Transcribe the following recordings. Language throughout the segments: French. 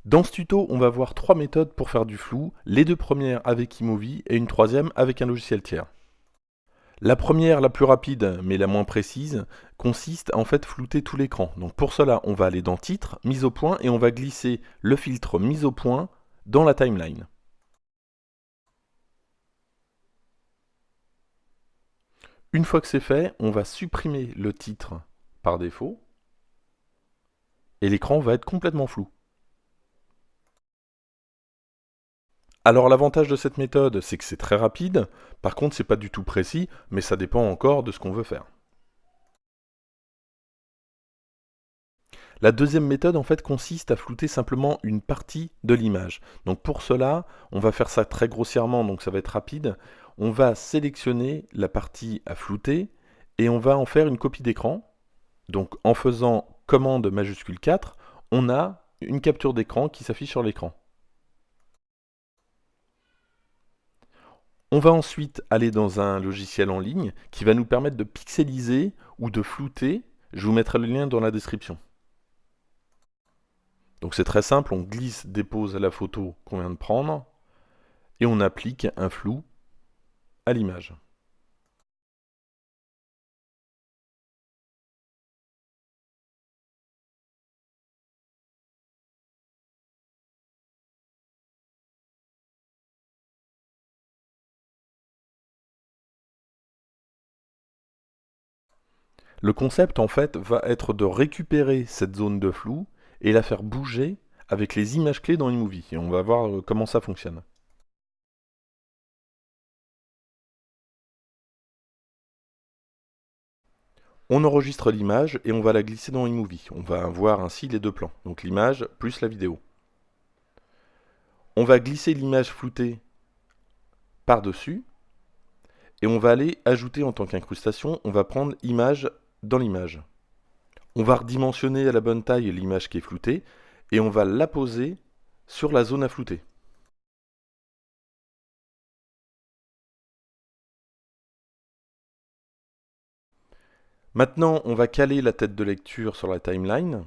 Dans ce tuto, on va voir 3 méthodes pour faire du flou, les 2 premières avec iMovie et une troisième avec un logiciel tiers. La première, la plus rapide mais la moins précise, consiste à en fait flouter tout l'écran. Donc pour cela, on va aller dans Titre, Mise au point et on va glisser le filtre Mise au point dans la timeline. Une fois que c'est fait, on va supprimer le titre par défaut et l'écran va être complètement flou. Alors l'avantage de cette méthode, c'est que c'est très rapide, par contre c'est pas du tout précis, mais ça dépend encore de ce qu'on veut faire. La deuxième méthode en fait consiste à flouter simplement une partie de l'image. Donc pour cela, on va faire ça très grossièrement, donc ça va être rapide. On va sélectionner la partie à flouter et on va en faire une copie d'écran. Donc en faisant commande majuscule 4, on a une capture d'écran qui s'affiche sur l'écran. On va ensuite aller dans un logiciel en ligne qui va nous permettre de pixeliser ou de flouter. Je vous mettrai le lien dans la description. Donc c'est très simple, on glisse, dépose la photo qu'on vient de prendre et on applique un flou à l'image. Le concept en fait va être de récupérer cette zone de flou et la faire bouger avec les images clés dans iMovie. Et on va voir comment ça fonctionne. On enregistre l'image et on va la glisser dans iMovie. On va voir ainsi les deux plans, donc l'image plus la vidéo. On va glisser l'image floutée par-dessus et on va aller ajouter en tant qu'incrustation, on va prendre image dans l'image. On va redimensionner à la bonne taille l'image qui est floutée et on va la poser sur la zone à flouter. Maintenant, on va caler la tête de lecture sur la timeline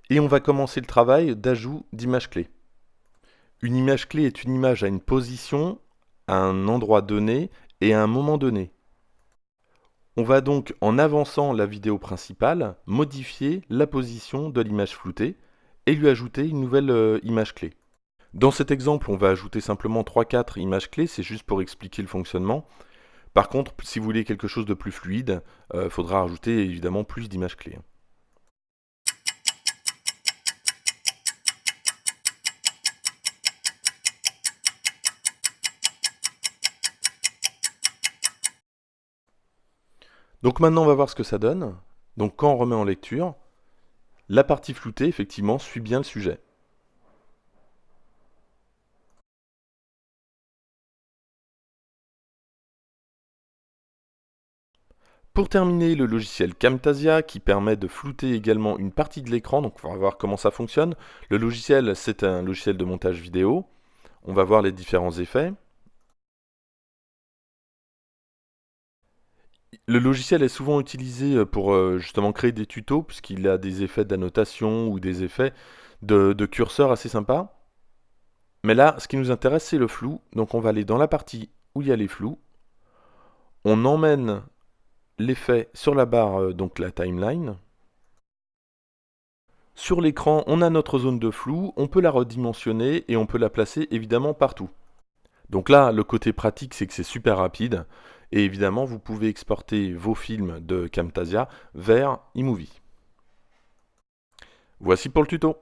et on va commencer le travail d'ajout d'images clés. Une image clé est une image à une position, à un endroit donné et à un moment donné. On va donc, en avançant la vidéo principale, modifier la position de l'image floutée et lui ajouter une nouvelle image clé. Dans cet exemple, on va ajouter simplement 3-4 images clés, c'est juste pour expliquer le fonctionnement. Par contre, si vous voulez quelque chose de plus fluide, il faudra rajouter évidemment plus d'images clés. Donc maintenant, on va voir ce que ça donne. Donc quand on remet en lecture, la partie floutée, effectivement, suit bien le sujet. Pour terminer, le logiciel Camtasia qui permet de flouter également une partie de l'écran, donc on va voir comment ça fonctionne. Le logiciel, c'est un logiciel de montage vidéo. On va voir les différents effets. Le logiciel est souvent utilisé pour justement créer des tutos, puisqu'il a des effets d'annotation ou des effets de curseur assez sympas. Mais là, ce qui nous intéresse, c'est le flou. Donc on va aller dans la partie où il y a les flous. On emmène l'effet sur la barre, donc la timeline. Sur l'écran, on a notre zone de flou, on peut la redimensionner et on peut la placer évidemment partout. Donc là, le côté pratique, c'est que c'est super rapide. Et évidemment, vous pouvez exporter vos films de Camtasia vers iMovie. Voici pour le tuto.